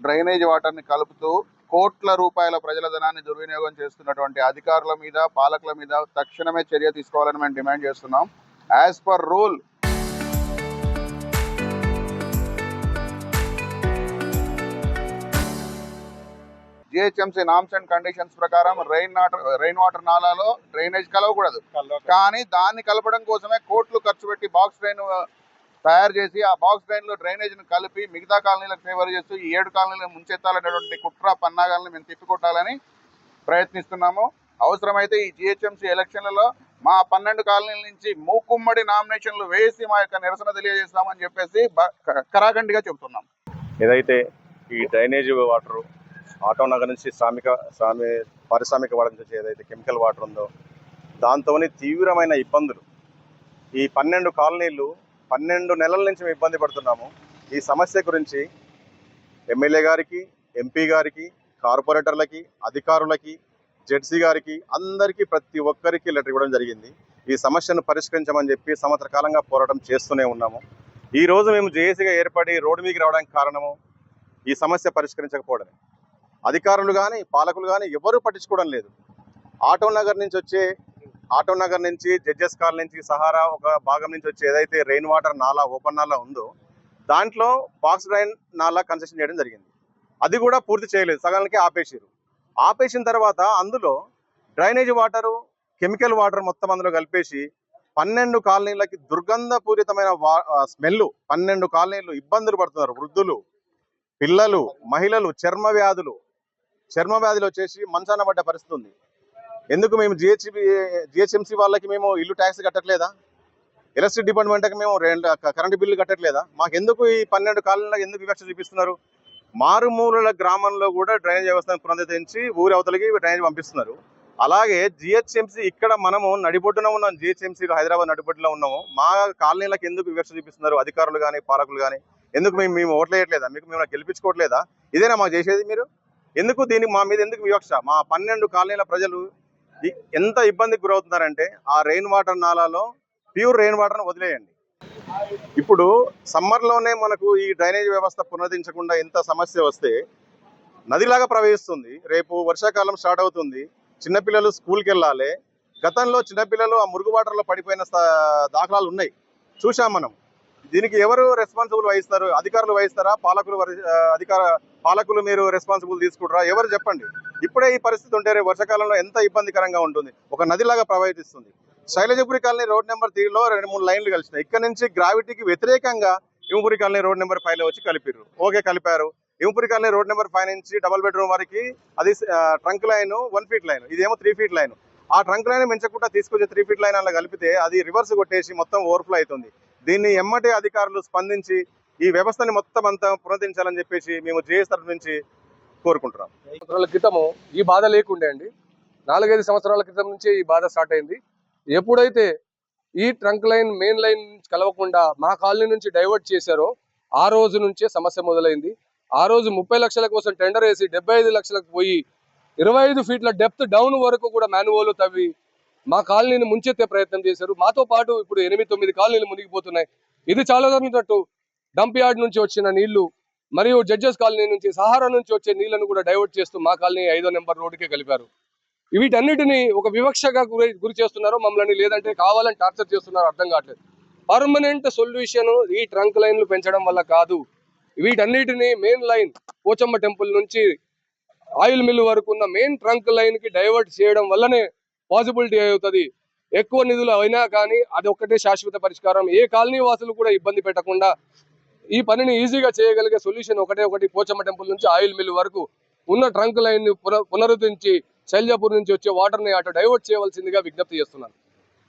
Drainage వాటర్ని కలుపుతూ కోట్ల రూపాయల ప్రజల ధనాన్ని దుర్వినియోగం చేస్తున్నటువంటి అధికారుల మీద, పాలకుల మీద తక్షణమే చర్య తీసుకోవాలని మేము డిమాండ్ చేస్తున్నాం. As per rule GHMC norms and conditions ప్రకారం రెయిన్ వాటర్ నాలాలో డ్రైనేజ్ కలవకూడదు. కానీ దాన్ని కలపడం కోసమే కోట్లు ఖర్చు పెట్టి బాక్స్ డ్రైన్ తయారు చేసి ఆ బాక్స్ డ్రైన్ లో డ్రైనేజ్ ను కలిపి మిగతా కాలనీలకు ఫేవర్ చేస్తూ ఈ 7 కాలనీలను ముంచెత్తాలనేటువంటి కుట్ర పన్నాగాలను మేము తిప్పికొట్టాలని ప్రయత్నిస్తున్నాము. అవసరమైతే ఈ జిహెచ్ఎంసీ ఎలక్షన్లలో మా 12 కాలనీల నుంచి మూకుమ్మడి నామినేషన్లు వేసి మా యొక్క నిరసన తెలియజేస్తామని చెప్పేసి కరాఖండిగా చెబుతున్నాం. ఏదైతే ఈ డ్రైనేజ్ వాటర్ ఆటో నగర్ నుంచి పారిశ్రామిక వాడ నుంచి ఏదైతే కెమికల్ వాటర్ ఉందో దాంతో తీవ్రమైన ఇబ్బందులు ఈ 12 కాలనీలు 12 నెలల నుంచి మేము ఇబ్బంది పడుతున్నాము. ఈ సమస్య గురించి ఎమ్మెల్యే గారికి, ఎంపీ గారికి, కార్పొరేటర్లకి, అధికారులకి, జెడ్సీ గారికి అందరికీ ప్రతి ఒక్కరికి లెటర్ ఇవ్వడం జరిగింది. ఈ సమస్యను పరిష్కరించమని చెప్పి సంవత్సర కాలంగా పోరాటం చేస్తూనే ఉన్నాము. ఈరోజు మేము జేఏసీగా ఏర్పడి రోడ్డు మీదకి రావడానికి కారణము ఈ సమస్య పరిష్కరించకపోవడమే. అధికారులు కానీ, పాలకులు కానీ ఎవరూ పట్టించుకోవడం లేదు. ఆటో నగర్ నుంచి జడ్జెస్ కాలనీ నుంచి సహారా ఒక భాగం నుంచి వచ్చి ఏదైతే రెయిన్ వాటర్ నాలా ఓపెన్ నాలా ఉందో దాంట్లో బాక్స్ డ్రైన్ నాలా కన్స్ట్రక్షన్ చేయడం జరిగింది. అది కూడా పూర్తి చేయలేదు, సగానికి ఆపేసిన తర్వాత అందులో డ్రైనేజ్ వాటరు, కెమికల్ వాటర్ మొత్తం అందులో కలిపేసి 12 కాలనీలకి దుర్గంధపూరితమైన స్మెల్. 12 కాలనీలు ఇబ్బందులు పడుతున్నారు. వృద్ధులు, పిల్లలు, మహిళలు చర్మ వ్యాధులు వచ్చేసి మంచాన పడ్డ పరిస్థితి ఉంది. ఎందుకు మేము జిహెచ్ఎంసీ వాళ్ళకి మేము ఇల్లు ట్యాక్స్ కట్టట్లేదా? ఎలక్ట్రిసిటీ డిపార్ట్మెంట్కి మేము కరెంటు బిల్లు కట్టట్లేదా? మాకు ఎందుకు ఈ 12 కాలనీలకు ఎందుకు వివక్ష చూపిస్తున్నారు? మారుమూలల గ్రామంలో కూడా డ్రైనేజ్ వ్యవస్థను పునరుద్ధరించి ఊరి అవతలకి డ్రైనేజ్ పంపిస్తున్నారు. అలాగే జిహెచ్ఎంసీ ఇక్కడ మనము నడిబొడ్డున ఉన్నాం, జిహెచ్ఎంసీ హైదరాబాద్ నడిబొడ్డులో ఉన్నాము. మా కాలనీలకు ఎందుకు వివక్ష చూపిస్తున్నారు అధికారులు కానీ, పాలకులు కానీ? ఎందుకు మేము ఓట్లేయట్లేదా? మేము గెలిపించుకోవట్లేదా? ఇదేనా మాకు చేసేది? మీరు ఎందుకు దీనికి మా మీద ఎందుకు వివక్ష? మా 12 కాలనీల ప్రజలు ఎంత ఇబ్బందికి గురవుతున్నారంటే ఆ రెయిన్ వాటర్ నాలాలో ప్యూర్ రెయిన్ వాటర్ను వదిలేయండి. ఇప్పుడు సమ్మర్లోనే మనకు ఈ డ్రైనేజ్ వ్యవస్థ పునరుద్ధరించకుండా ఎంత సమస్య వస్తే నదిలాగా ప్రవహిస్తుంది. రేపు వర్షాకాలం స్టార్ట్ అవుతుంది, చిన్నపిల్లలు స్కూల్కి వెళ్ళాలి. గతంలో చిన్నపిల్లలు ఆ మురుగు వాటర్లో పడిపోయిన దాఖలాలు ఉన్నాయి, చూసాం మనం. దీనికి ఎవరు రెస్పాన్సిబుల్ వహిస్తారు? అధికారులు వహిస్తారా? పాలకులు మీరు రెస్పాన్సిబుల్ తీసుకుంటారా? ఎవరు చెప్పండి. ఇప్పుడే ఈ పరిస్థితి ఉంటే రేపు వర్షాకాలంలో ఎంత ఇబ్బందికరంగా ఉంటుంది. ఒక నదిలాగా ప్రవహిస్తుంది. శైలజపురి కాలనీ రోడ్ నెంబర్ 3లో 2-3 లైన్లు కలిసినాయి. ఇక్కడ నుంచి గ్రావిటీకి వ్యతిరేకంగా ఇముపురి కాలనీ రోడ్ నెంబర్ 5లో వచ్చి కలిపారు. ఇముపురి కాలనీ రోడ్ నెంబర్ 5 నుంచి డబుల్ బెడ్రూమ్ వరకు అది ట్రంక్ లైన్ 1 ఫీట్ లైన్, ఇదేమో 3 ఫీట్ లైన్. ఆ ట్రంక్ లైన్ మించకుండా తీసుకొచ్చి 3 ఫీట్ లైన్ అలా కలిపితే అది రివర్స్ కొట్టేసి మొత్తం ఓవర్ఫ్లో అవుతుంది. దీన్ని ఎమ్మటే అధికారులు స్పందించి ఈ వ్యవస్థని మొత్తం అంతా పునరుద్ధరించాలని చెప్పేసి మేము జేఎస్ తరఫు నుంచి కోరుకుంటున్నాం. సంవత్సరాల క్రితము ఈ బాధ లేకుండే అండి. 4-5 సంవత్సరాల క్రితం నుంచే ఈ బాధ స్టార్ట్ అయింది. ఎప్పుడైతే ఈ ట్రంక్ లైన్ మెయిన్ లైన్ కలవకుండా మా కాలనీ నుంచి డైవర్ట్ చేశారో ఆ రోజు నుంచే సమస్య మొదలైంది. ఆ రోజు 30 లక్షల కోసం టెండర్ వేసి 75 లక్షలకు పోయి 25 ఫీట్ల డెప్త్ డౌన్ వరకు కూడా మాన్యువల్ తవ్వి మా కాలనీని ముంచెత్తే ప్రయత్నం చేశారు. మాతో పాటు ఇప్పుడు 8-9 కాలనీలు మునిగిపోతున్నాయి. ఇది చాలా జరిగినట్టు డంప్ యార్డ్ నుంచి వచ్చిన నీళ్లు మరియు జడ్జెస్ కాలనీ నుంచి, సహారా నుంచి వచ్చే నీళ్లను కూడా డైవర్ట్ చేస్తూ మా కాలనీ 5వ నెంబర్ రోడ్డుకే కలిపారు. వీటన్నిటిని ఒక వివక్షగా గురి చేస్తున్నారు మమ్మల్ని, లేదంటే కావాలని టార్చర్ చేస్తున్నారు, అర్థం కావట్లేదు. పర్మనెంట్ సొల్యూషన్ ఈ ట్రంక్ లైన్లు పెంచడం వల్ల కాదు. వీటన్నిటిని మెయిన్ లైన్ పోచమ్మ టెంపుల్ నుంచి ఆయిల్ మిల్ వరకు ఉన్న మెయిన్ ట్రంక్ లైన్ కి డైవర్ట్ చేయడం వల్లనే పాసిబిలిటీ అవుతుంది. ఎక్కువ నిధులు అయినా కానీ అది ఒక్కటే శాశ్వత పరిష్కారం. ఏ కాలనీ వాసులు కూడా ఇబ్బంది పెట్టకుండా ఈ పనిని ఈజీగా చేయగలిగే సొల్యూషన్ ఒకటి పోచమ్మ టెంపుల్ నుంచి ఆయిల్ మిల్ వరకు ఉన్న ట్రంక్ లైన్ ని పునరుద్ధరించి శైలజాపూర్ నుంచి వచ్చే వాటర్ ని అటు డైవర్ట్ చేయవలసిందిగా విజ్ఞప్తి చేస్తున్నాను.